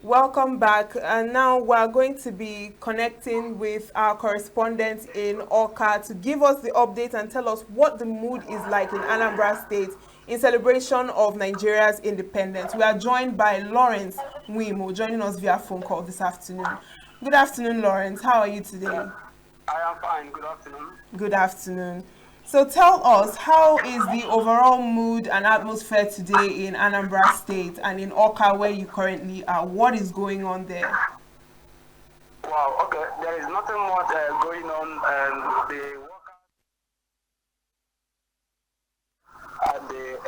Welcome back. And now we're going to be connecting with our correspondent in Oka to give us the update and tell us what the mood is like in Anambra State in celebration of Nigeria's independence. We are joined by Lawrence Mwimo, joining us via phone call this afternoon. Good afternoon, Lawrence. How are you today? I am fine. Good afternoon. Good afternoon. So tell us, how is the overall mood and atmosphere today in Anambra State and in Oka, where you currently are? What is going on there? Wow. Okay. There is nothing much going on. The workers at the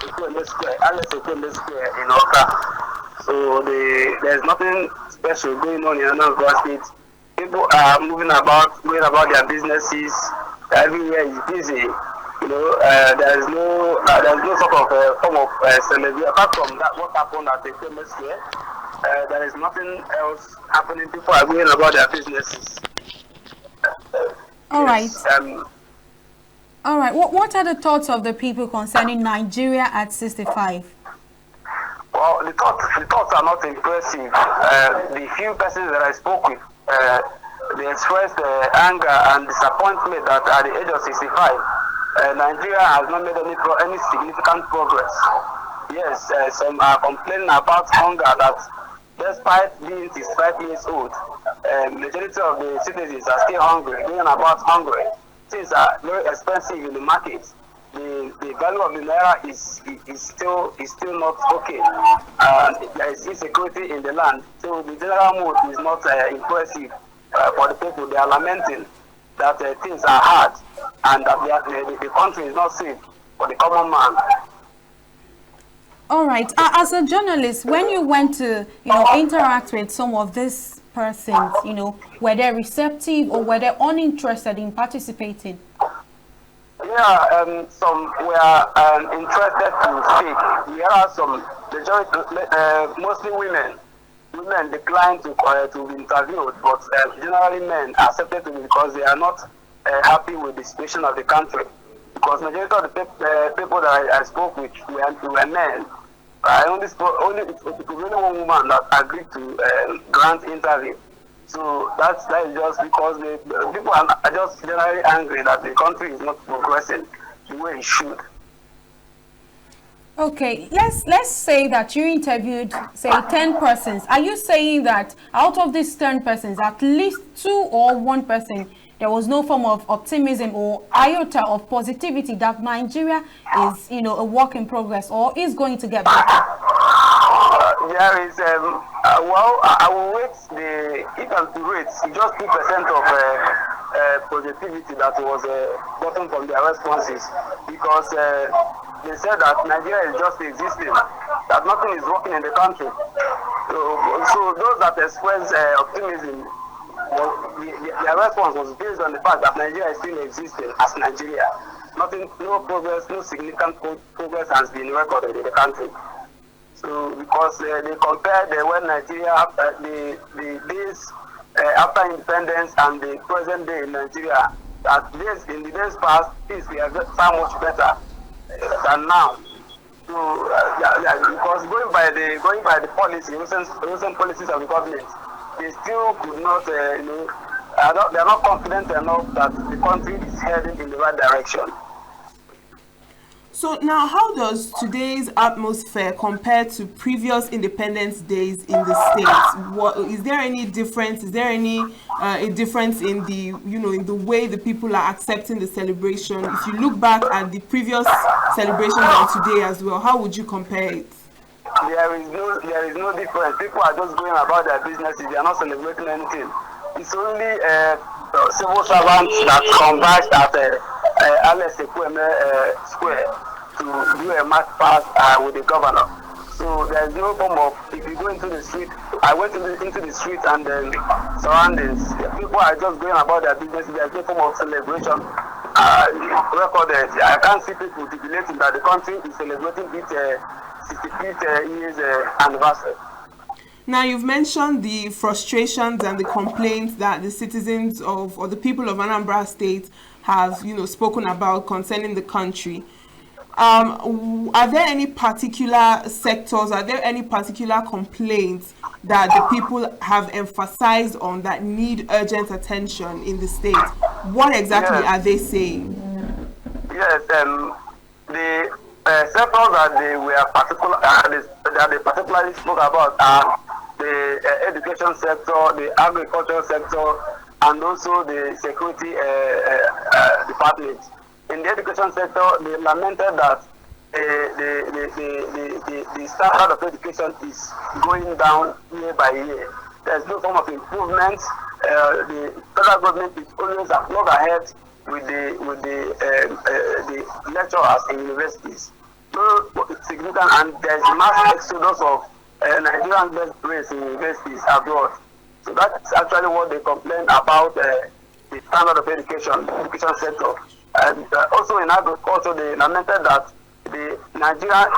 Ekweme Square, Alice Ekweme Square in Oka. So there's nothing special going on in Anambra State. People are moving about, going about their businesses. Everywhere is busy. There's no sort of form of celebration apart from that. What happened at the famous here? There is nothing else happening. People are going about their businesses. All right. Yes, All right. What are the thoughts of the people concerning Nigeria at 65? well, the thoughts are not impressive. The few persons that I spoke with, they expressed anger and disappointment that at the age of 65, Nigeria has not made any significant progress. Yes, some are complaining about hunger that despite being 65 years old, majority of the citizens are still hungry, going about hungry. Things are very expensive in the market. The value of the naira is still not okay. There is insecurity in the land, so the general mood is not impressive for the people. They are lamenting that things are hard and that the country is not safe for the common man. All right. As a journalist, when you went to, interact with some of these persons, were they receptive or were they uninterested in participating? Yeah, some were interested to speak. There are some, mostly women. Women declined to be interviewed, but generally men accepted to be because they are not happy with the situation of the country. Because majority of the people that I spoke with were men. I only spoke, it was only one woman that agreed to grant interview. So that is just because the people are just generally angry that the country is not progressing the way it should. Okay, let's say that you interviewed, say, 10 persons. Are you saying that out of these 10 persons, at least 2 or 1 person, there was no form of optimism or iota of positivity that Nigeria is, a work in progress or is going to get better? There is, I will rate if I'm to rate, just 2% of positivity that was gotten from their responses, because they said that Nigeria is just existing, that nothing is working in the country. So those that express optimism, their response was based on the fact that Nigeria is still existing as Nigeria. No progress, no significant progress has been recorded in the country. So because they compared when Nigeria the days after independence and the present day in Nigeria, that in the days past things were far much better than now. So because going by the policy, recent policies of the government, they still could not, they are not confident enough that the country is heading in the right direction. So now, how does today's atmosphere compare to previous independence days in the states? What is there any difference? Is there any a difference in the in the way the people are accepting the celebration? If you look back at the previous celebrations and today as well, how would you compare it? There is no difference. People are just going about their businesses. They are not celebrating anything. It's only civil servants that converged at Alice Ekweme Square to do a march past with the governor. So there is no form of, if you go into the street, I went into the street and then surroundings, people are just going about their business. There is no form of celebration recorded. I can't see people jubilating that the country is celebrating its 65th years anniversary. Now, you've mentioned the frustrations and the complaints that the citizens or the people of Anambra State have, spoken about concerning the country. Are there any particular sectors, are there any particular complaints that the people have emphasized on that need urgent attention in the state? What exactly Yes, are they saying? yes. The sectors that they were particular that they particularly spoke about are the education sector, the agricultural sector, and also the security department. In the education sector, they lamented that the standard of education is going down year by year. There's no form of improvement. The federal government is always a plug ahead with the lecturers in universities. So significant, and there's mass exodus of Nigerian best grades in universities abroad. So that's actually what they complain about the standard of education, the education sector. And also in agriculture, they lamented that the Nigerian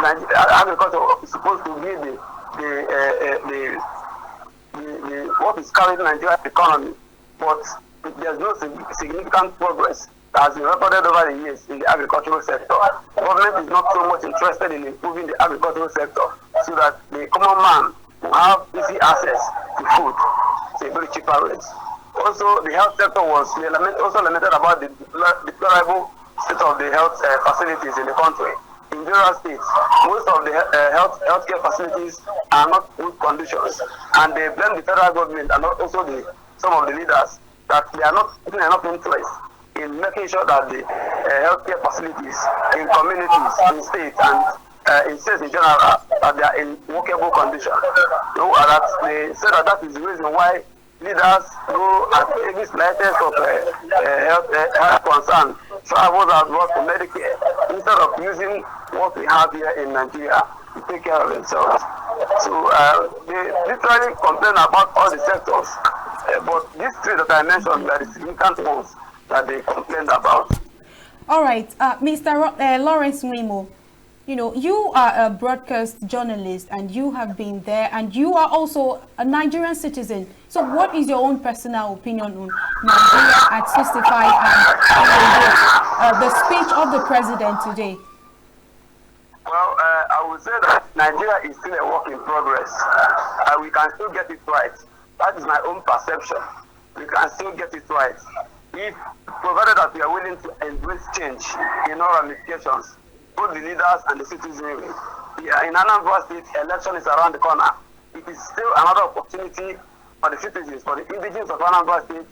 agriculture is supposed to be the what is carrying Nigeria's economy, but there's no significant progress that has been recorded over the years in the agricultural sector. Government is not so much interested in improving the agricultural sector so that the common man will have easy access to food at a very cheaper rate. Also, the health sector was also lamented about the deplorable state of the health facilities in the country. In various states, most of the healthcare facilities are not good conditions, and they blame the federal government and also some of the leaders that they are not putting enough interest in making sure that the healthcare facilities in communities, in states, and in states in general, that they are in workable condition. So that they say that is the reason why leaders go at every slightest of health concern, travels abroad to Medicare instead of using what we have here in Nigeria to take care of themselves. So they literally complain about all the sectors, but these three that I mentioned are the significant ones that they complained about. All right, Lawrence Nwimo, you know, you are a broadcast journalist and you have been there, and you are also a Nigerian citizen. So what is your own personal opinion on Nigeria at 65 and the speech of the president today? Well, I would say that Nigeria is still a work in progress. We can still get it right. That is my own perception. We can still get it right. If provided that we are willing to embrace change in all ramifications, both the leaders and the citizenry. Yeah, in Anambra State, election is around the corner. It is still another opportunity for the citizens, for the indigenous of Anambra State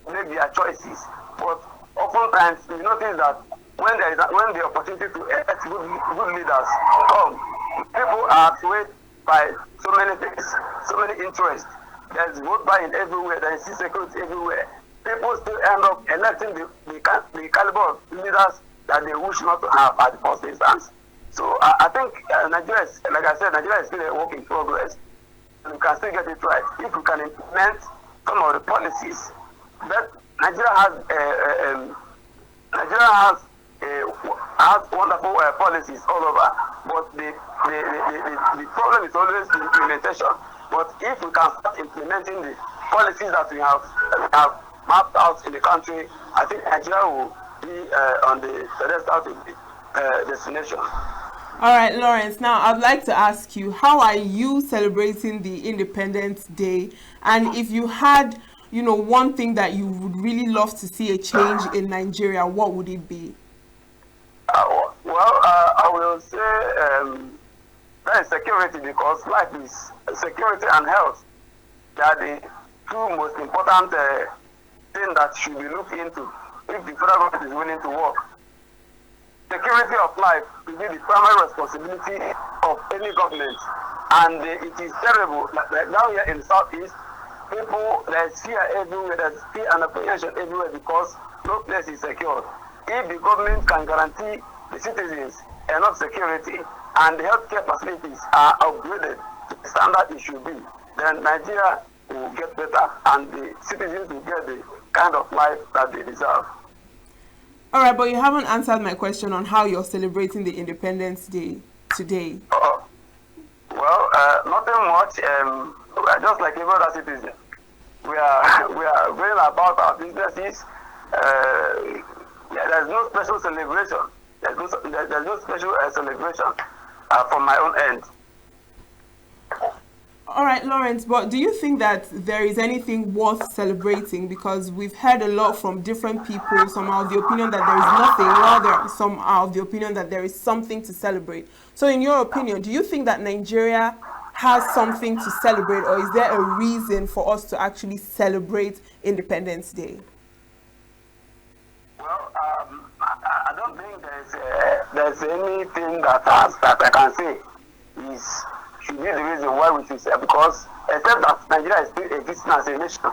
to make their choices. But oftentimes, we notice that when the opportunity to elect good leaders come, people are swayed by so many things, so many interests. There's vote buying everywhere, there is insecurity everywhere. People still end up electing the caliber of leaders that they wish not to have at the first instance. So I think Nigeria is, like I said, Nigeria is still a work in progress. We can still get it right if we can implement some of the policies. But Nigeria has wonderful policies all over, but the problem is always the implementation. But if we can start implementing the policies that we have mapped out in the country, I think Nigeria will be on the pedestal to the destination. All right, Lawrence, now I'd like to ask you, how are you celebrating the Independence Day? And if you had, you know, one thing that you would really love to see a change in Nigeria, what would it be? I will say that is security, because life is security and health. They are the two most important things that should be looked into if the federal government is willing to work. Security of life will be the primary responsibility of any government, and it is terrible. Like now here in the southeast, there's fear everywhere, there's fear and apprehension everywhere because no place is secure. If the government can guarantee the citizens enough security and the healthcare facilities are upgraded to the standard it should be, then Nigeria will get better and the citizens will get the kind of life that they deserve. All right, but you haven't answered my question on how you're celebrating the Independence Day today. Nothing much. We are just like every other citizen. We are going about our businesses. There's no special celebration. there's no special celebration from my own end. All right, Lawrence, but do you think that there is anything worth celebrating? Because we've heard a lot from different people, some are of the opinion that there is nothing, while some are of the opinion that there is something to celebrate. So in your opinion, do you think that Nigeria has something to celebrate, or is there a reason for us to actually celebrate Independence Day? Well, I don't think there's anything that I can say should be the reason why we should say, because except that Nigeria is still existing as a nation.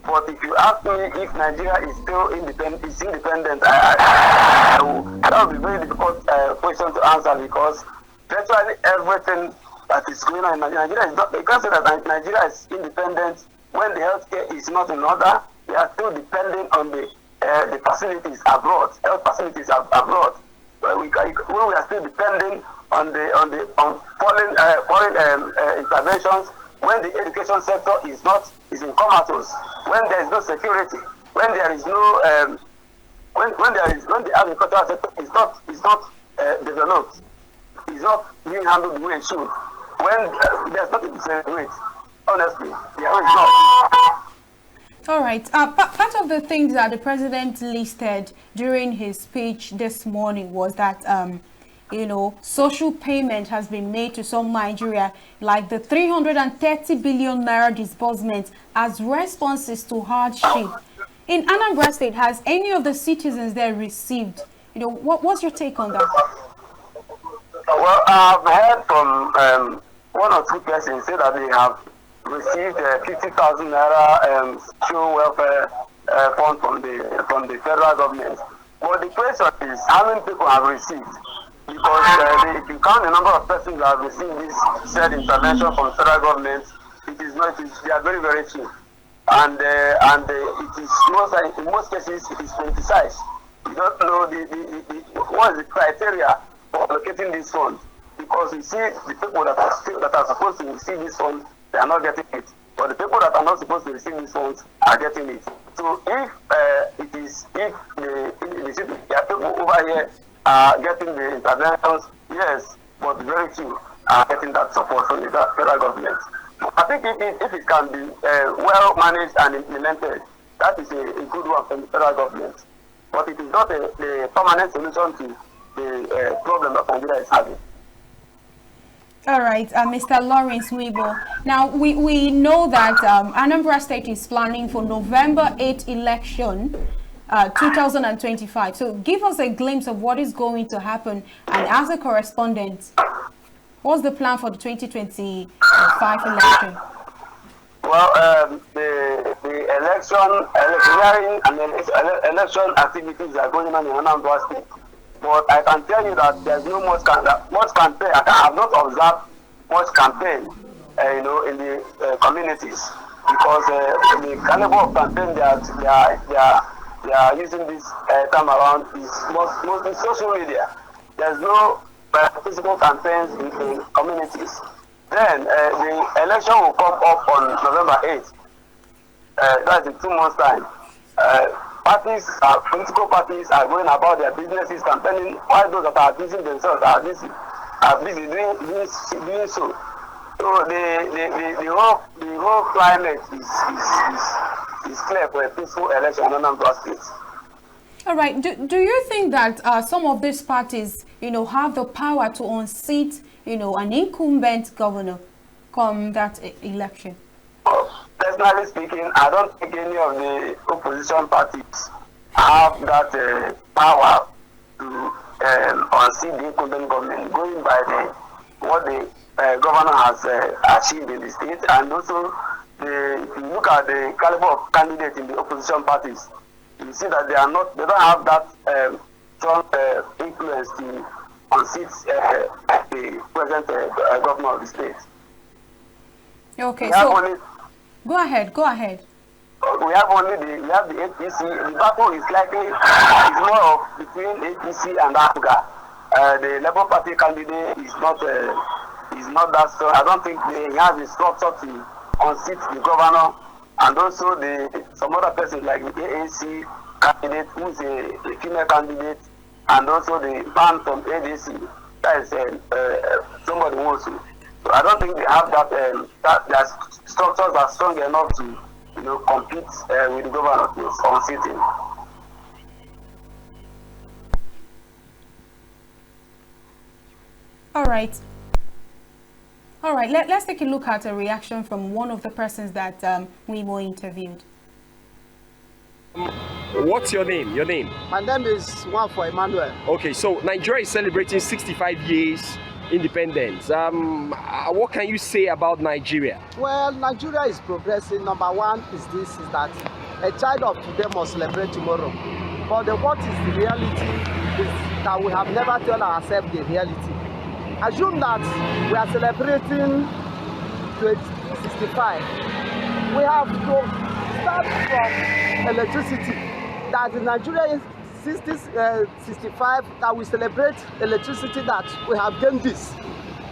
But if you ask me if Nigeria is still independent, that would be a very difficult question to answer, because virtually everything that is going on in Nigeria is not. You can't say that Nigeria is independent when the healthcare is not in order. We are still depending on the facilities abroad, health facilities abroad. When we are still depending on foreign interventions, when the education sector is in comatose, when there is no security, when there is no when the agricultural sector is not developed, is not being handled the way it should, when there's nothing to celebrate, honestly, there is not. All right. Part of the things that the president listed during his speech this morning was that, social payment has been made to some Nigeria, like the 330 billion naira disbursement as responses to hardship. In Anambra State, has any of the citizens there received? What's your take on that? Well, I've heard from one or two persons say that they have received 50,000 naira social welfare fund from the federal government. But the question is, how many people have received? Because if you count the number of persons that have received this said intervention from the federal government, they are very, very few. And it is in most cases it is politicized. You don't know what is the criteria for allocating these funds, because you see the people that are supposed to receive these funds, they are not getting it. But the people that are not supposed to receive these funds are getting it. So if the people over here are getting the interventions, yes, but very few are getting that support from the federal government. I think if it can be well managed and implemented, that is a good one from the federal government. But it is not a permanent solution to the problem that Nigeria is having. All right, Mr. Lawrence Wibo. Now, we know that Anambra State is planning for November 8th election, 2025. So give us a glimpse of what is going to happen. And as a correspondent, what's the plan for the 2025 election? Well, the electioneering and election activities are going on in Anambra State. But I can tell you that there's no much campaign. I have not observed much campaign, in the communities, because the caliber of campaign they are using this time around is mostly social media. There's no physical campaigns in communities. Then the election will come up on November 8th. That's in 2 months' time. Political parties are going about their businesses campaigning, while those that are abusing themselves are busy doing so. So the whole climate is clear for a peaceful election in Anambra State. All right. Do you think that some of these parties, have the power to unseat, an incumbent governor come that election? Personally speaking, I don't think any of the opposition parties have that power to unseat the incumbent government, going by what the governor has achieved in the state, and also if you look at the caliber of candidates in the opposition parties, you see that they don't have that strong influence to unseat the present governor of the state. Okay, so go ahead. We have the APC. The battle is more of between APC and APGA. The Labour Party candidate is not that strong. I don't think he has the structure to unseat the governor, and also some other persons like the ANC candidate, who is a female candidate. and also the man from ADC. That is somebody wants to. So I don't think they have that. That their structures are strong enough to, compete with the governor on sitting. All right. All right. Let's take a look at a reaction from one of the persons that we were interviewed. What's your name? Your name? My name is Nwafọ Emmanuel. Okay, so Nigeria is celebrating 65 years independence. What can you say about Nigeria? Well, Nigeria is progressing. Number one is that a child of today must celebrate tomorrow. But what is the reality is that we have never told ourselves the reality. Assume that we are celebrating 65. We have to start from electricity. That in Nigeria is 65, that we celebrate electricity, that we have gained this.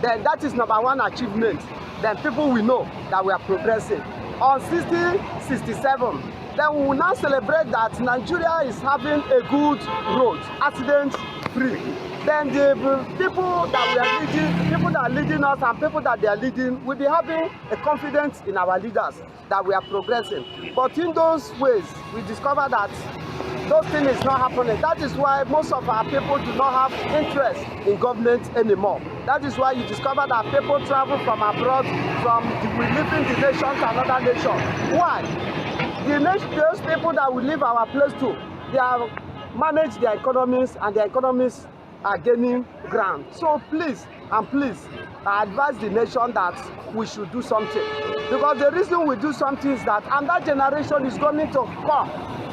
Then that is number one achievement. Then people will know that we are progressing. On 67, then we will now celebrate that Nigeria is having a good road, accident free. Then the people that we are leading, people that are leading us and people that they are leading will be having a confidence in our leaders that we are progressing. But in those ways, we discover that those things is not happening. That is why most of our people do not have interest in government anymore. That is why you discover that people travel from abroad, we live in the nation to another nation. Why? Those people that will leave our place too, they have managed their economies, and their economies are gaining ground. So please, I advise the nation that we should do something. Because the reason we do something is that another generation is going to come,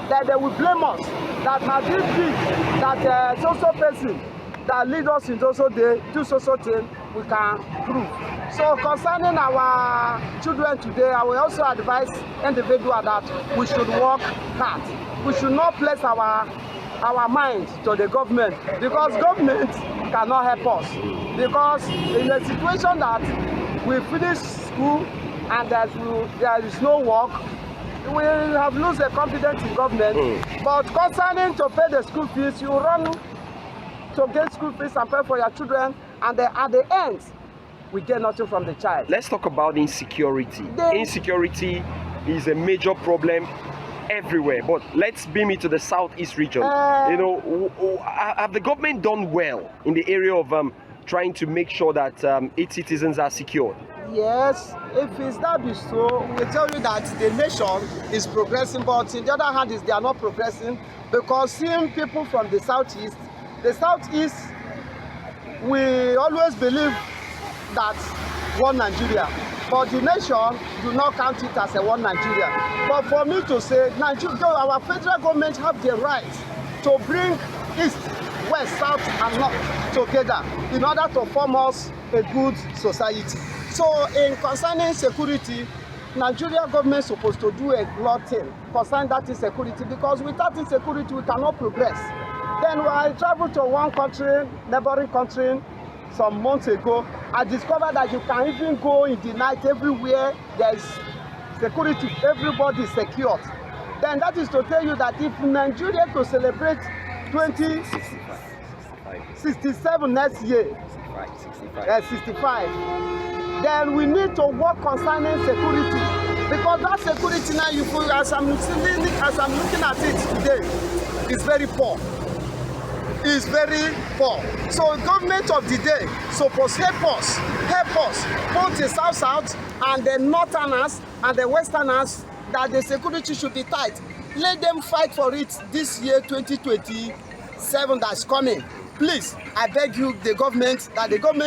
that they will blame us, that has this big, that so-so person that lead us in so-so day, do so-so thing, we can prove. So concerning our children today, I will also advise individuals that we should work hard. We should not place our mind to the government, because government cannot help us. Because in a situation that we finish school and there is no work, we have lost the confidence in government. But concerning to pay the school fees, you run to get school fees and pay for your children, and at the end, we get nothing from the child. Let's talk about insecurity. Insecurity is a major problem everywhere, but let's beam it to the southeast region. Have the government done well in the area of trying to make sure that its citizens are secured? Yes, if it's that be so, we tell you that the nation is progressing, but on the other hand, they are not progressing, because seeing people from the southeast, we always believe that one Nigeria, but the nation do not count it as a one Nigeria. But for me to say, our federal government have the right to bring east, west, south and north together in order to form us a good society. So in concerning security, Nigeria government is supposed to do a lot thing concerning that insecurity, because without insecurity we cannot progress. Then when I traveled to one country, neighboring country, some months ago, I discovered that you can even go in the night everywhere. There is security, everybody is secured. Then that is to tell you that if Nigeria to celebrate 2067 next year, 65, then we need to work concerning security, because that security now, as I'm looking at it today, is very poor. Is very poor. So government of the day supposed help us, both the south and the northerners and the westerners, that the security should be tight. Let them fight for it this year 2027 that's coming. Please, I beg you, the government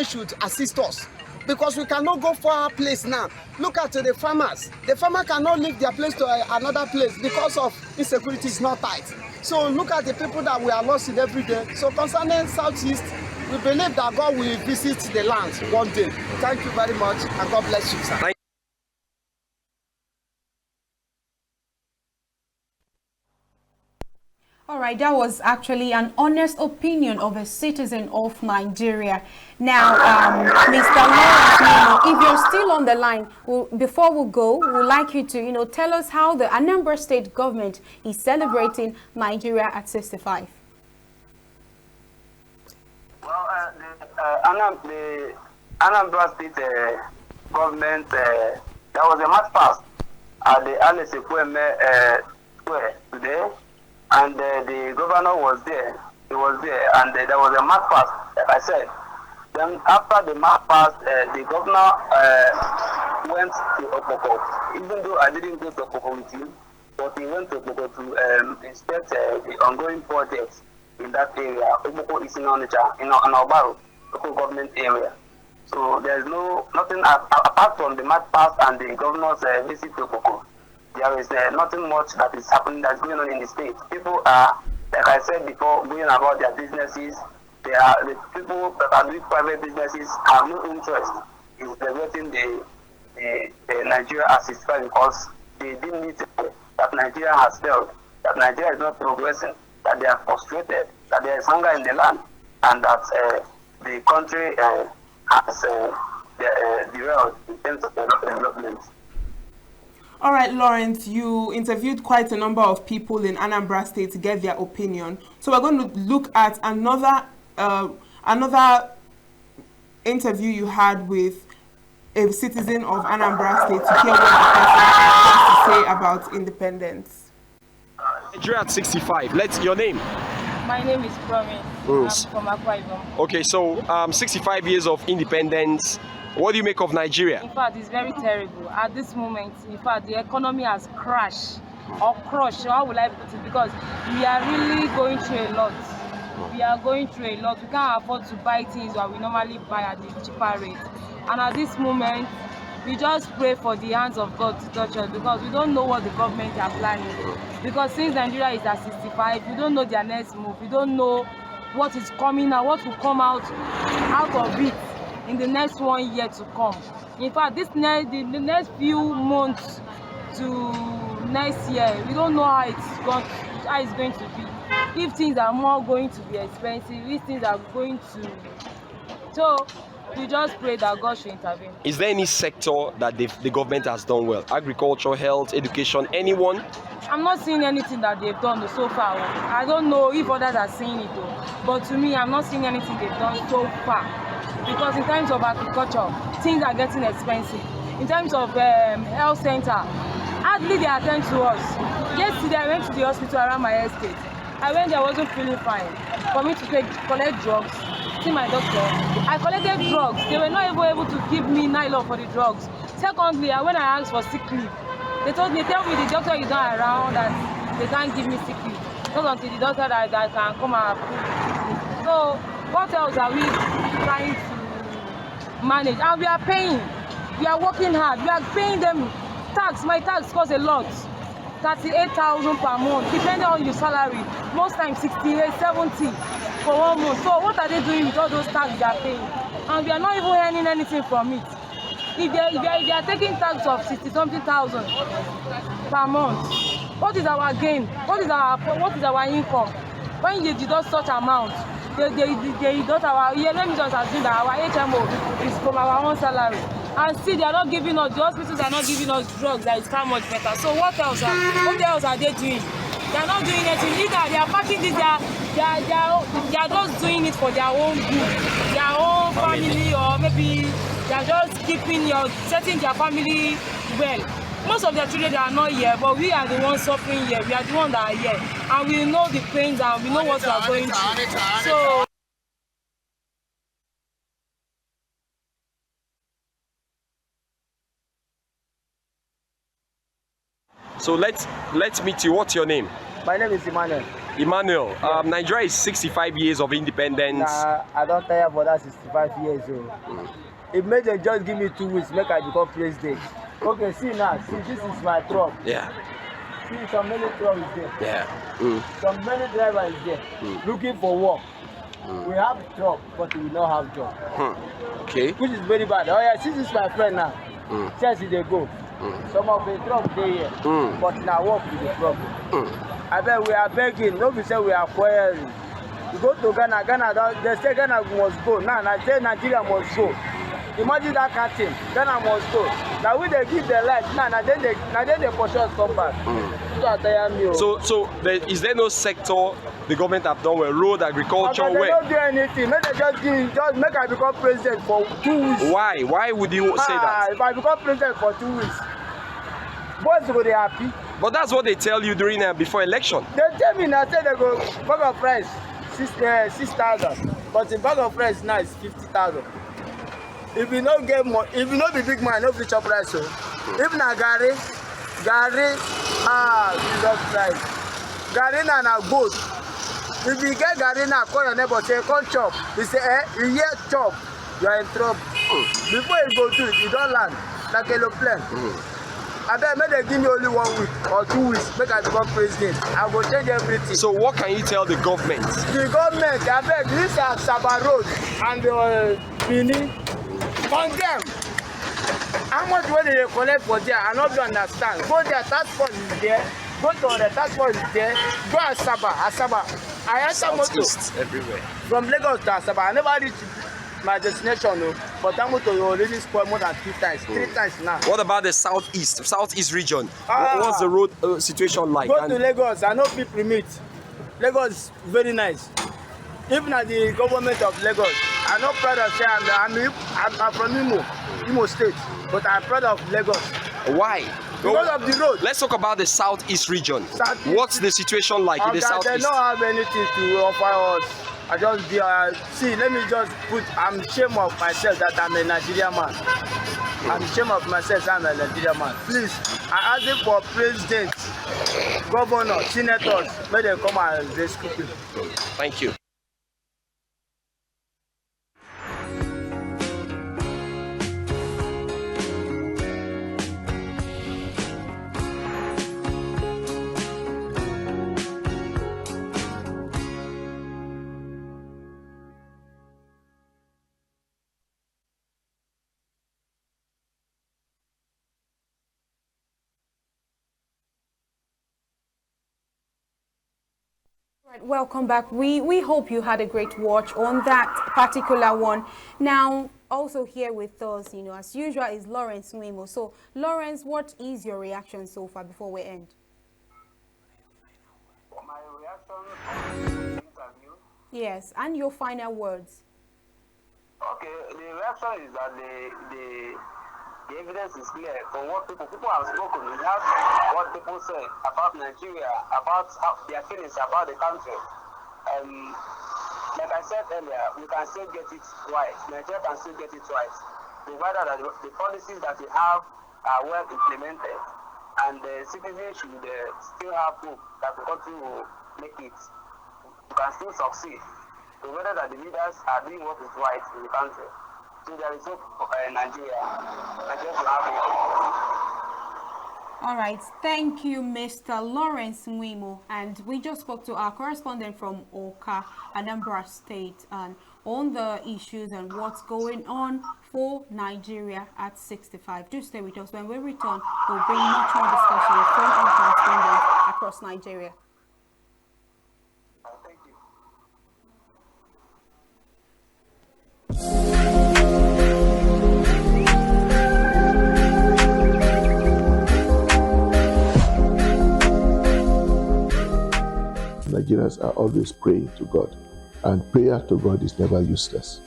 should assist us, because we cannot go far place now. Look at the farmers. The farmer cannot leave their place to another place because of insecurity is not tight. So look at the people that we are lost in every day. So concerning Southeast, we believe that God will visit the land one day. Thank you very much, and God bless you, sir. All right, that was actually an honest opinion of a citizen of Nigeria. Now, Mr. Lawrence, if you're still on the line, before we go, we'd like you to, tell us how the Anambra state government is celebrating Nigeria at 65. The Anambra State government, there was a march past at the Alice Square today, and the governor was there. He was there, and there was a march past, like I said. Then after the march past, the governor went to Okoko, even though I didn't go to Okoko with him, but he went to Okoko to inspect the ongoing projects in that area. Okoko is in Onitsha, in Anambra, local government area. So there's nothing apart from the march past and the governor's visit to Okoko. There is nothing much that is happening, that's going on in the state. People are, like I said before, going about their businesses. The people that are doing private businesses have no interest in developing the Nigeria as it's felt, because they didn't need that Nigeria has failed, that Nigeria is not progressing, that they are frustrated, that there is hunger in the land, and that the country has derailed in terms of development. All right, Lawrence, you interviewed quite a number of people in Anambra State to get their opinion. So we're going to look at another interview you had with a citizen of Anambra State to hear what the person has to say about independence. Nigeria at 65. Your name. My name is Promise. I'm from Akwa Ibom. Okay, so 65 years of independence. What do you make of Nigeria? In fact, it's very terrible. At this moment, in fact, the economy has crashed or crushed. How will I put it? Because we are really going through a lot. We are going through a lot. We can't afford to buy things that we normally buy at the cheaper rate. And at this moment, we just pray for the hands of God to touch us, because we don't know what the government are planning. Because since Nigeria is at 65, we don't know their next move. We don't know what is coming out, what will come out of it in the next 1 year to come. In fact, the next few months to next year, we don't know how it's going to be. If things are more going to be expensive, if things are going to... So we just pray that God should intervene. Is there any sector that the government has done well? Agriculture, health, education, anyone? I'm not seeing anything that they've done so far. I don't know if others are seeing it though. But to me, I'm not seeing anything they've done so far. Because in terms of agriculture, things are getting expensive. In terms of health center, hardly they attend to us. Yesterday, I went to the hospital around my estate. I went there, I wasn't feeling fine. For me to collect drugs, see my doctor, I collected drugs. They were not even able to give me nylon for the drugs. Secondly, when I asked for sick leave, they tell me the doctor is not around and they can't give me sick leave. Not until the doctor that can come and approve. So what else are we trying to manage? And we are paying. We are working hard. We are paying them tax. My tax costs a lot. 38,000 per month, depending on your salary. Most times 68, 70 for 1 month. So what are they doing with all those tax they are paying? And we are not even earning anything from it. If they are taking tax of 60-something thousand per month, what is our gain? What is our income? When you deduct such amount, they deduct our, let me just assume that our HMO is from our own salary. And still they are not giving us, the hospitals are not giving us drugs that is far much better. So what else are they doing? They are not doing anything. Either they are packing this, they are just doing it for their own good, their own family, or maybe they are just setting their family well. Most of their children, they are not here, but we are the ones suffering here. We are the ones that are here. And we know the pains and we know what we are going through. So So let's meet you. What's your name? My name is Emmanuel. Emmanuel. Nigeria is 65 years of independence. Nah, I don't tire for that 65 years old. It made them just give me 2 weeks, make I become president. Okay, see now, this is my truck. Yeah. See, some many trucks is there. Yeah. Some many drivers is there, looking for work. We have truck, but we don't have job. Okay. Which is very bad. Oh yeah, see this is my friend now. Chelsea they go. Some of the truck they here, but now work with the problem. I bet we are begging. Nobody say we are quarreling. We go to Ghana. They say Ghana must go. Now I say Nigeria must go. Imagine that kind of thing. Ghana must go. Now we they give their life. Now then they push us come back. So is there no sector the government have done well? Road, agriculture, They where? don't do anything. Make they just make I become president for 2 weeks. Why? Why would you say that? If I become president for 2 weeks, boys go dey happy. But that's what they tell you during before election. They tell me now say they go bag of rice 6,000, but the bag of rice now is 50,000. If you no get more, if you no be big man, no fit chop rice. So if na garri, Jesus Christ, garri na goat. If you get garri now, call your neighbor say come chop. He say you hear chop, you are in trouble. Before you go do it, you don land like a plane. Abeg make they give me only 1 week or 2 weeks make I become president. I go change everything. So what can you tell the government? The government, abeg, this Asaba road and the Benin, condemn. How much wey dey collect for there? I no fit understand. Go there, tax force is there. Go to the tax force is there. Go Asaba. I enter motor Everywhere. from Lagos to Asaba. I never reach my destination, no. But that motor you already spoil more than 3 times. 3 times now. What about the southeast region? What's the road situation like? Go to Lagos. I know people meet. Lagos is very nice. Even at the government of Lagos, I'm not proud of saying I'm from Imo State, but I'm proud of Lagos. Why? Because of the road. Let's talk about the southeast region. Southeast. What's the situation like in the They southeast? don't have anything to offer us. I just be see. Let me just put. I'm ashamed of myself that I'm a Nigerian man. I'm ashamed of myself that I'm a Nigerian man. Please, I ask for president, governor, senators, may they come and rescue people. Thank you. Right, welcome back. We hope you had a great watch on that particular one. Now, also here with us, as usual, is Lawrence Nwemo. So, Lawrence, what is your reaction so far before we end? My reaction on the interview. Yes, and your final words. Okay, the reaction is that the evidence is clear from what people have spoken. We have what people say about Nigeria, about their feelings about the country. Like I said earlier, we can still get it right. Nigeria can still get it right, provided that the policies that we have are well implemented, and the citizens should still have hope that the country will make it. We can still succeed, provided that the leaders are doing what is right in the country. So there is hope for Nigeria. Nigeria should have it. All right, thank you, Mr. Lawrence Nwemo. And we just spoke to our correspondent from Oka, Anambra State, and on the issues and what's going on for Nigeria at 65. Do stay with us. When we return, we'll bring much more discussion from our correspondents across Nigeria. Thank you. Nigerians are always praying to God, and prayer to God is never useless.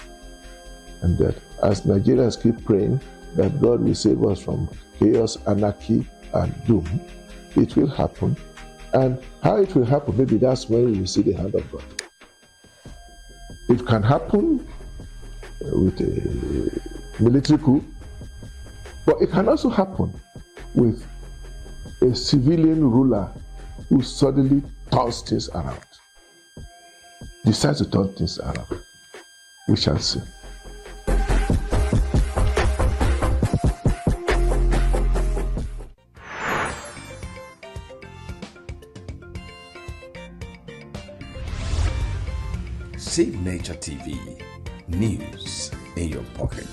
And that as Nigerians keep praying that God will save us from chaos, anarchy, and doom, it will happen. And how it will happen, maybe that's when we will see the hand of God. It can happen with a military coup, but it can also happen with a civilian ruler who suddenly turns things around, decides to turn things around. We shall see. Signature TV, news in your pocket.